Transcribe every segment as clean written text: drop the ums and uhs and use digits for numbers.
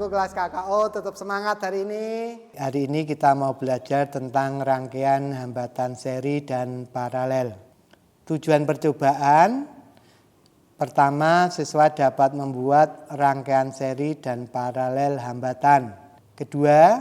anak-anakku kelas KKO tetap semangat hari ini. Hari ini kita mau belajar tentang rangkaian hambatan seri dan paralel. Tujuan percobaan, pertama, siswa dapat membuat rangkaian seri dan paralel hambatan. Kedua,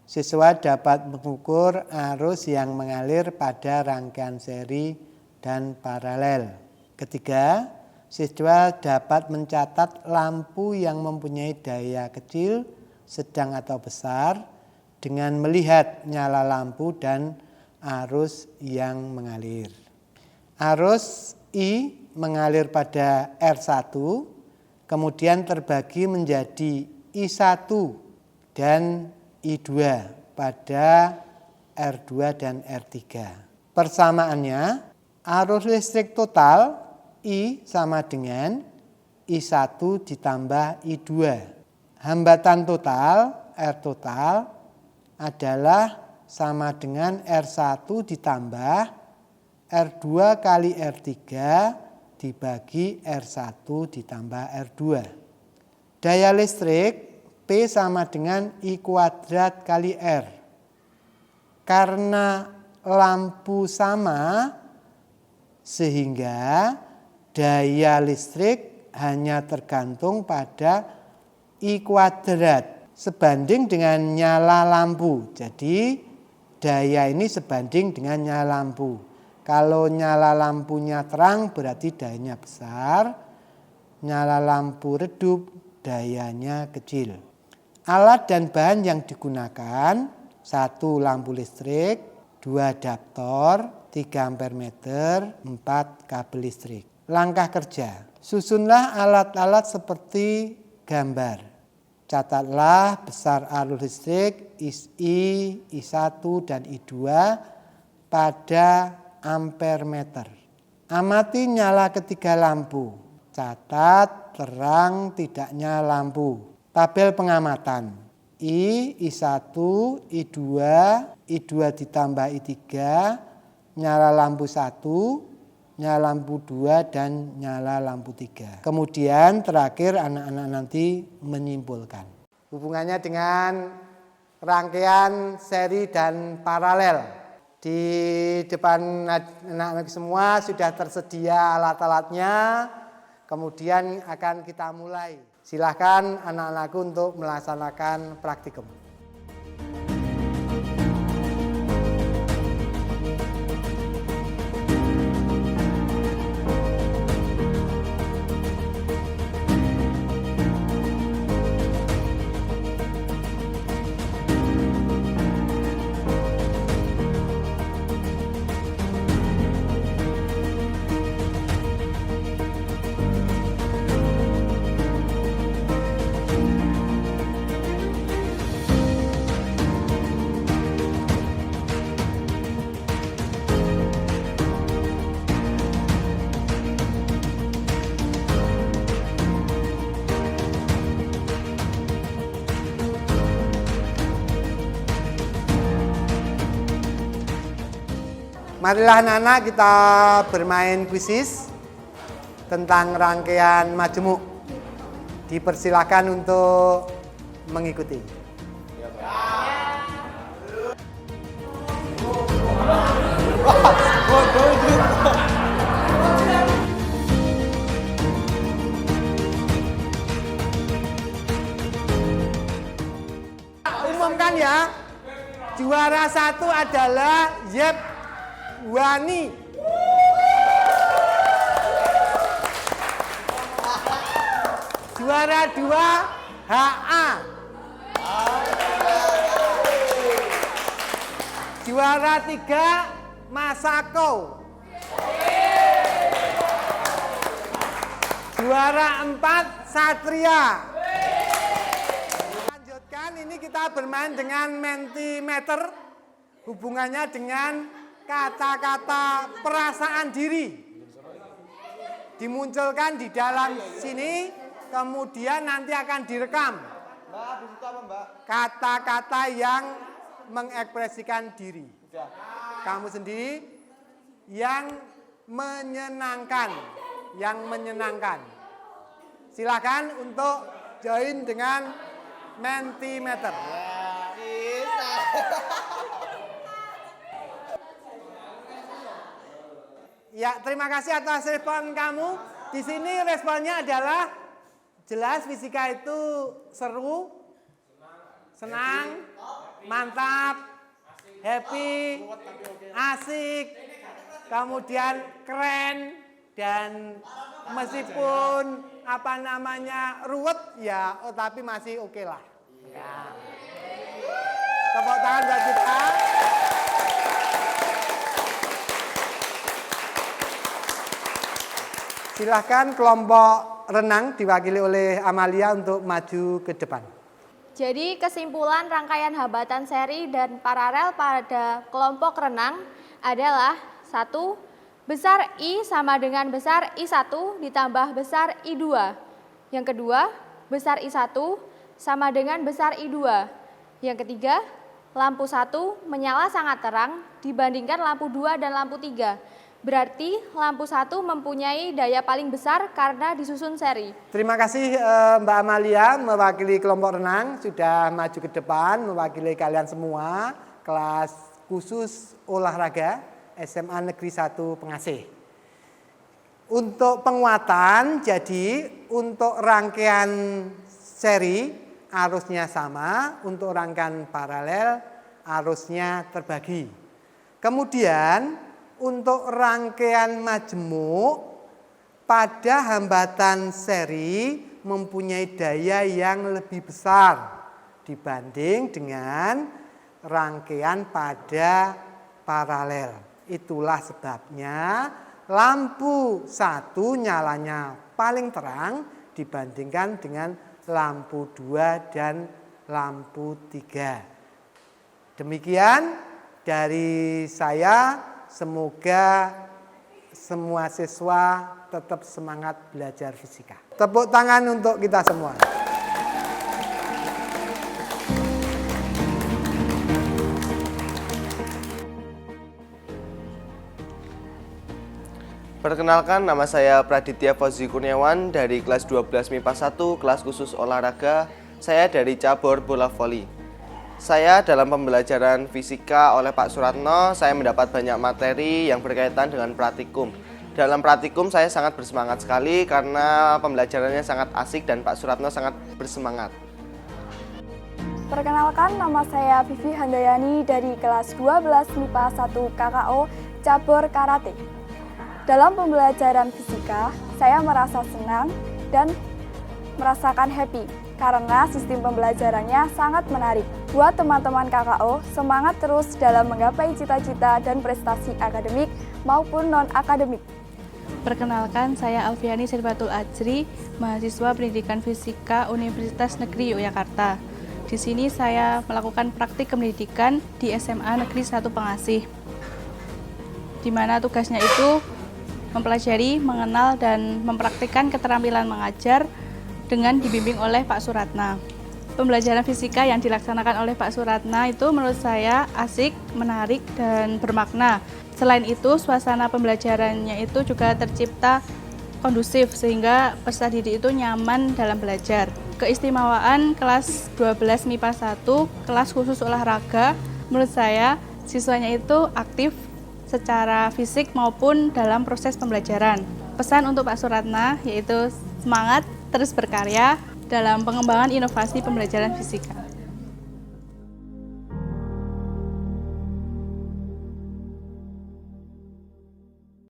siswa dapat mengukur arus yang mengalir pada rangkaian seri dan paralel. Ketiga, siswa dapat mencatat lampu yang mempunyai daya kecil, sedang atau besar dengan melihat nyala lampu dan arus yang mengalir. Arus I mengalir pada R1, kemudian terbagi menjadi I1 dan I2 pada R2 dan R3. Persamaannya, arus listrik total I sama dengan I1 ditambah I2. Hambatan total, R total, adalah sama dengan R1 ditambah R2 kali R3 dibagi R1 ditambah R2. Daya listrik P sama dengan I kuadrat kali R. Karena lampu sama, sehingga daya listrik hanya tergantung pada I kuadrat sebanding dengan nyala lampu. Jadi daya ini sebanding dengan nyala lampu. Kalau nyala lampunya terang berarti dayanya besar. Nyala lampu redup dayanya kecil. Alat dan bahan yang digunakan: 1 lampu listrik, 2 adaptor, 3 ampere meter, 4 kabel listrik. Langkah kerja: susunlah alat-alat seperti gambar. Catatlah besar arus listrik I, I1 dan I2 pada ampere meter. Amati nyala ketiga lampu. Catat terang tidaknya lampu. Tabel pengamatan: I, I1, I2, I2 ditambah I3, nyala lampu 1, nyala lampu 2 dan nyala lampu 3. Kemudian terakhir anak-anak nanti menyimpulkan. Hubungannya dengan rangkaian seri dan paralel. Di depan anak-anak semua sudah tersedia alat-alatnya. Kemudian akan kita mulai. Silakan anak-anakku untuk melaksanakan praktikum. Marilah anak-anak kita bermain kuisis tentang rangkaian majemuk. Dipersilakan untuk mengikuti. Umumkan ya, juara 1 adalah Yep Wani. Juara 2 HA. Juara 3 Masako. Juara 4 Satria. Lanjutkan, ini kita bermain dengan Mentimeter. Hubungannya dengan kata-kata perasaan diri. Dimunculkan di dalam sini, kemudian nanti akan direkam. Kata-kata yang mengekspresikan diri. Kamu sendiri yang menyenangkan, Silakan untuk join dengan sentimeter. Bisa. Ya, terima kasih atas respon kamu. Di sini responnya adalah jelas fisika itu seru, senang, mantap, happy, asik, kemudian keren, dan meskipun ruwet ya, tapi masih oke lah. Ya. Tepuk tangan buat kita. Silahkan kelompok renang diwakili oleh Amalia untuk maju ke depan. Jadi kesimpulan rangkaian hambatan seri dan paralel pada kelompok renang adalah 1. Besar I sama dengan besar I1 ditambah besar I2. Yang kedua, besar I1 sama dengan besar I2. Yang ketiga, lampu 1 menyala sangat terang dibandingkan lampu 2 dan lampu 3. Berarti lampu 1 mempunyai daya paling besar karena disusun seri. Terima kasih Mbak Amalia mewakili kelompok renang sudah maju ke depan mewakili kalian semua kelas khusus olahraga SMA Negeri 1 Pengasih. Untuk penguatan, jadi untuk rangkaian seri arusnya sama, untuk rangkaian paralel arusnya terbagi. Kemudian untuk rangkaian majemuk pada hambatan seri mempunyai daya yang lebih besar dibanding dengan rangkaian pada paralel. Itulah sebabnya lampu 1 nyalanya paling terang dibandingkan dengan lampu 2 dan lampu 3. Demikian dari saya. Semoga semua siswa tetap semangat belajar fisika. Tepuk tangan untuk kita semua. Perkenalkan, nama saya Praditya Fauzi Kurniawan dari kelas 12 MIPA 1, kelas khusus olahraga. Saya dari cabur bola voli. Saya dalam pembelajaran fisika oleh Pak Suratno, saya mendapat banyak materi yang berkaitan dengan praktikum. Dalam praktikum saya sangat bersemangat sekali karena pembelajarannya sangat asik dan Pak Suratno sangat bersemangat. Perkenalkan, nama saya Vivi Handayani dari kelas 12 MIPA 1 KKO cabur karate. Dalam pembelajaran fisika, saya merasa senang dan merasakan happy karena sistem pembelajarannya sangat menarik. Buat teman-teman KKO, semangat terus dalam menggapai cita-cita dan prestasi akademik maupun non-akademik. Perkenalkan, saya Alfiani Sirbatul Ajri, mahasiswa Pendidikan Fisika Universitas Negeri Yogyakarta. Di sini saya melakukan praktik pendidikan di SMA Negeri 1 Pengasih, di mana tugasnya itu mempelajari, mengenal, dan mempraktikkan keterampilan mengajar dengan dibimbing oleh Pak Suratna. Pembelajaran fisika yang dilaksanakan oleh Pak Suratna itu menurut saya asik, menarik, dan bermakna. Selain itu, suasana pembelajarannya itu juga tercipta kondusif sehingga peserta didik itu nyaman dalam belajar. Keistimewaan kelas 12 MIPA 1, kelas khusus olahraga, menurut saya siswanya itu aktif secara fisik maupun dalam proses pembelajaran. Pesan untuk Pak Suratna yaitu semangat terus berkarya dalam pengembangan inovasi pembelajaran fisika.